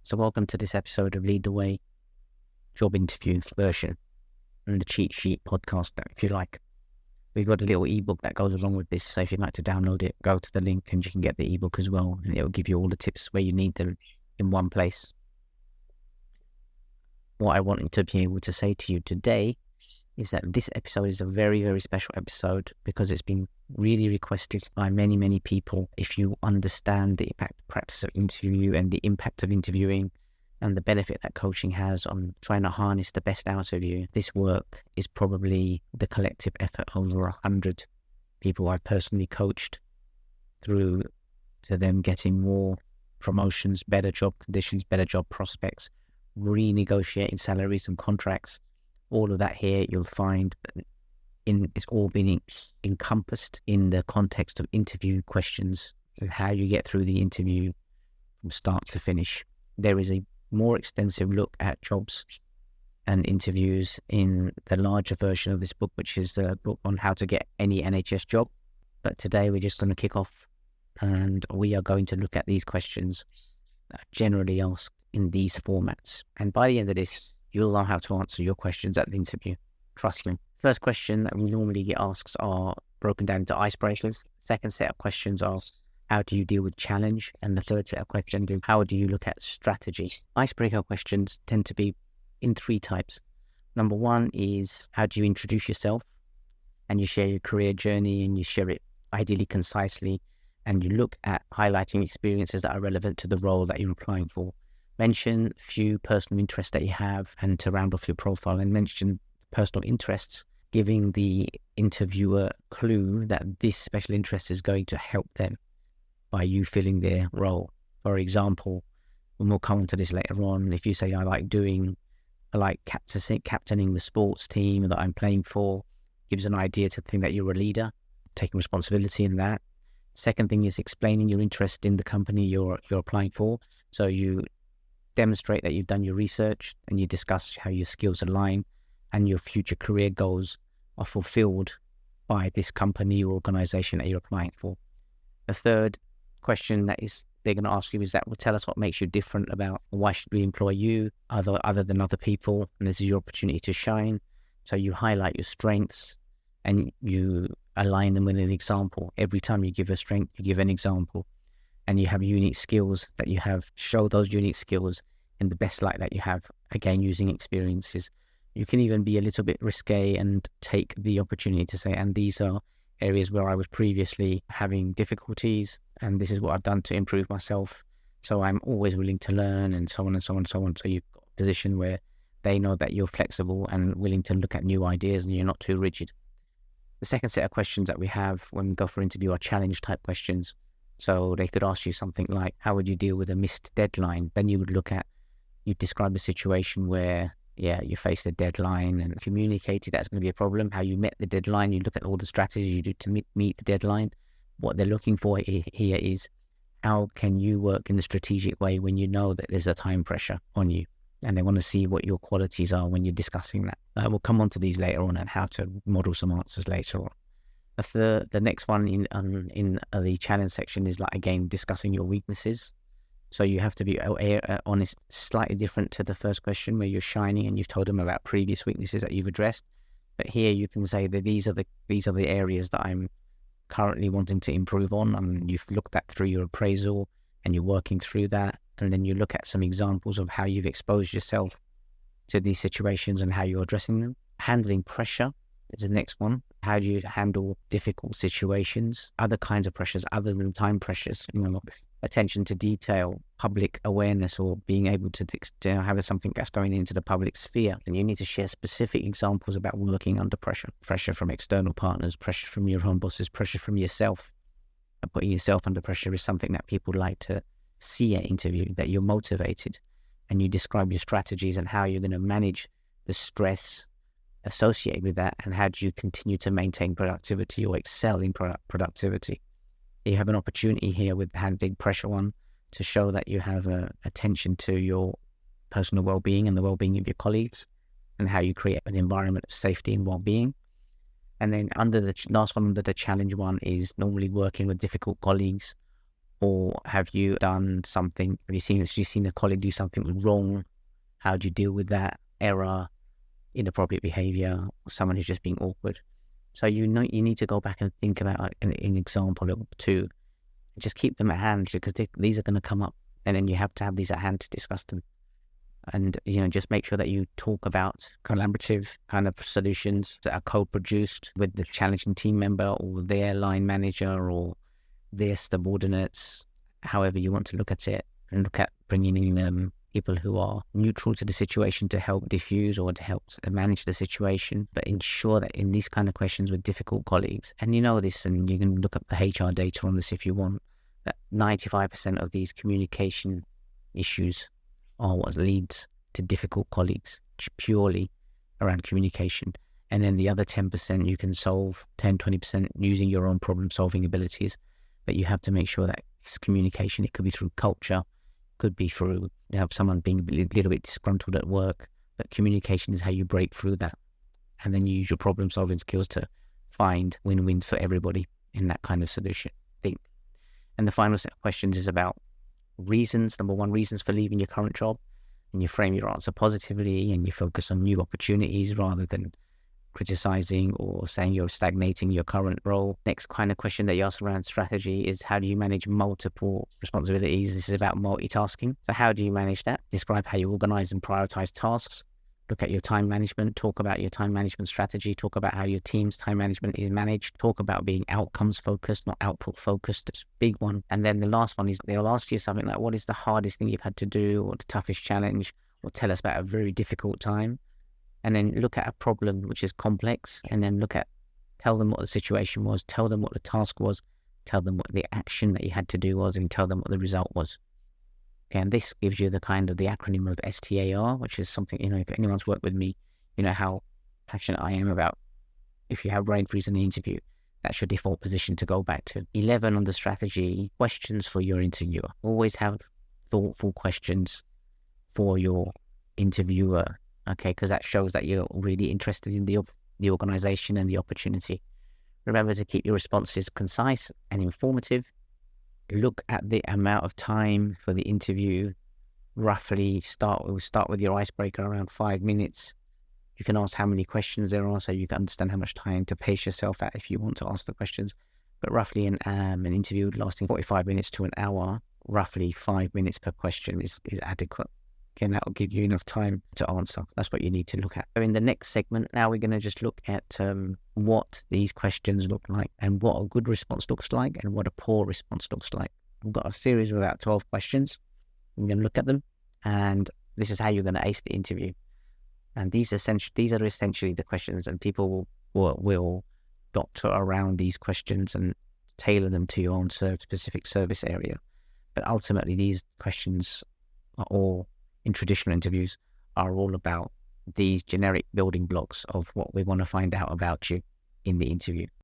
So welcome to this episode of Lead the Way job interview version and the cheat sheet podcast, if you like. We've got a little ebook that goes along with this, so if you'd like to download it, go to the link and you can get the ebook as well, and it'll give you all the tips where you need them in one place. What I wanted to be able to say to you today is that this episode is a very, very special episode because it's been really requested by many, many people. If you understand the practice of interview and the impact of interviewing and the benefit that coaching has on trying to harness the best out of you, this work is probably the collective effort of over 100 people I've personally coached through to them getting more promotions, better job conditions, better job prospects, renegotiating salaries and contracts. All of that here you'll find it's all been encompassed in the context of interview questions and how you get through the interview from start to finish. There is a more extensive look at jobs and interviews in the larger version of this book, which is the book on how to get any NHS job. But today we're just going to kick off and we are going to look at these questions that are generally asked in these formats. And by the end of this, you'll know how to answer your questions at the interview. Trust me. First question that we normally get asked are broken down into icebreakers. Second set of questions are, how do you deal with challenge? And the third set of questions is, how do you look at strategy? Icebreaker questions tend to be in three types. Number one is, how do you introduce yourself? And you share your career journey and you share it ideally concisely. And you look at highlighting experiences that are relevant to the role that you're applying for. Mention a few personal interests that you have and to round off your profile, and mention personal interests, giving the interviewer clue that this special interest is going to help them by you filling their role. For example, and we'll come on to this later on, if you say, I like captaining the sports team that I'm playing for, gives an idea to think that you're a leader, taking responsibility in that. Second thing is explaining your interest in the company you're applying for. So you demonstrate that you've done your research and you discuss how your skills align and your future career goals are fulfilled by this company or organization that you're applying for. The third question that is they're going to ask you is that, well, tell us what makes you different about why should we employ you other than other people, and this is your opportunity to shine. So you highlight your strengths and you align them with an example. Every time you give a strength, you give an example. And you have unique skills that you have, show those unique skills in the best light that you have, again, using experiences. You can even be a little bit risque and take the opportunity to say, and these are areas where I was previously having difficulties, and this is what I've done to improve myself. So I'm always willing to learn, and so on and so on and so on. So you've got a position where they know that you're flexible and willing to look at new ideas and you're not too rigid. The second set of questions that we have when we go for interview are challenge type questions. So they could ask you something like, how would you deal with a missed deadline? Then you describe a situation where, you faced a deadline and communicated that's going to be a problem, how you met the deadline, you look at all the strategies you do to meet the deadline. What they're looking for here is, how can you work in a strategic way when you know that there's a time pressure on you? And they want to see what your qualities are when you're discussing that. We'll come on to these later on and how to model some answers later on. The next one in the challenge section is, like, again, discussing your weaknesses. So you have to be honest, slightly different to the first question where you're shining and you've told them about previous weaknesses that you've addressed. But here you can say that these are the areas that I'm currently wanting to improve on. And you've looked at through your appraisal and you're working through that. And then you look at some examples of how you've exposed yourself to these situations and how you're addressing them. Handling pressure is the next one. How do you handle difficult situations, other kinds of pressures other than time pressures, attention to detail, public awareness, or being able to have something that's going into the public sphere. And you need to share specific examples about working under pressure. Pressure from external partners, pressure from your own bosses, pressure from yourself. And putting yourself under pressure is something that people like to see at interview, that you're motivated, and you describe your strategies and how you're going to manage the stress associated with that, and how do you continue to maintain productivity or excel in productivity. You have an opportunity here with the handling pressure one to show that you have attention to your personal well-being and the well-being of your colleagues, and how you create an environment of safety and well-being. And then under the last one, under the challenge one, is normally working with difficult colleagues Or have you done something? Have you seen a colleague do something wrong? How do you deal with that error, inappropriate behavior, or someone who's just being awkward? So you need to go back and think about an example or two. Just keep them at hand, because these are going to come up, and then you have to have these at hand to discuss them. And, just make sure that you talk about collaborative kind of solutions that are co-produced with the challenging team member or their line manager or their subordinates, however you want to look at it, and look at bringing in people who are neutral to the situation to help diffuse or to help manage the situation. But ensure that in these kind of questions with difficult colleagues, and you know this, and you can look up the HR data on this if you want, that 95% of these communication issues are what leads to difficult colleagues, purely around communication. And then the other 10% you can solve, 10-20% using your own problem solving abilities. But you have to make sure that it's communication. It could be through culture, could be through someone being a little bit disgruntled at work. But communication is how you break through that. And then you use your problem solving skills to find win-wins for everybody in that kind of solution. Think. And the final set of questions is about reasons. Number one, reasons for leaving your current job. And you frame your answer positively, and you focus on new opportunities rather than criticizing or saying you're stagnating your current role. Next kind of question that you ask around strategy is, how do you manage multiple responsibilities? This is about multitasking. So how do you manage that? Describe how you organize and prioritize tasks. Look at your time management, talk about your time management strategy, talk about how your team's time management is managed, talk about being outcomes focused, not output focused. It's a big one. And then the last one is they'll ask you something like, what is the hardest thing you've had to do, or the toughest challenge, or tell us about a very difficult time. And then look at a problem which is complex, and then tell them what the situation was, tell them what the task was, tell them what the action that you had to do was, and tell them what the result was. Okay, and this gives you the acronym of STAR, which is something, if anyone's worked with me, you know how passionate I am about, if you have brain freeze in the interview, that's your default position to go back to. 11 on the strategy, questions for your interviewer. Always have thoughtful questions for your interviewer, okay, because that shows that you're really interested in the organization and the opportunity. Remember to keep your responses concise and informative. Look at the amount of time for the interview. Roughly we'll start with your icebreaker around 5 minutes. You can ask how many questions there are, so you can understand how much time to pace yourself at if you want to ask the questions. But roughly an interview lasting 45 minutes to an hour, roughly 5 minutes per question is adequate. Again, that will give you enough time to answer. That's what you need to look at. So in the next segment, now we're going to just look at what these questions look like, and what a good response looks like, and what a poor response looks like. We've got a series of about 12 questions. We're going to look at them, and this is how you're going to ace the interview. And these are essentially the questions, and people will doctor around these questions and tailor them to your own specific service area. But ultimately, these questions are all, in traditional interviews, are all about these generic building blocks of what we want to find out about you in the interview.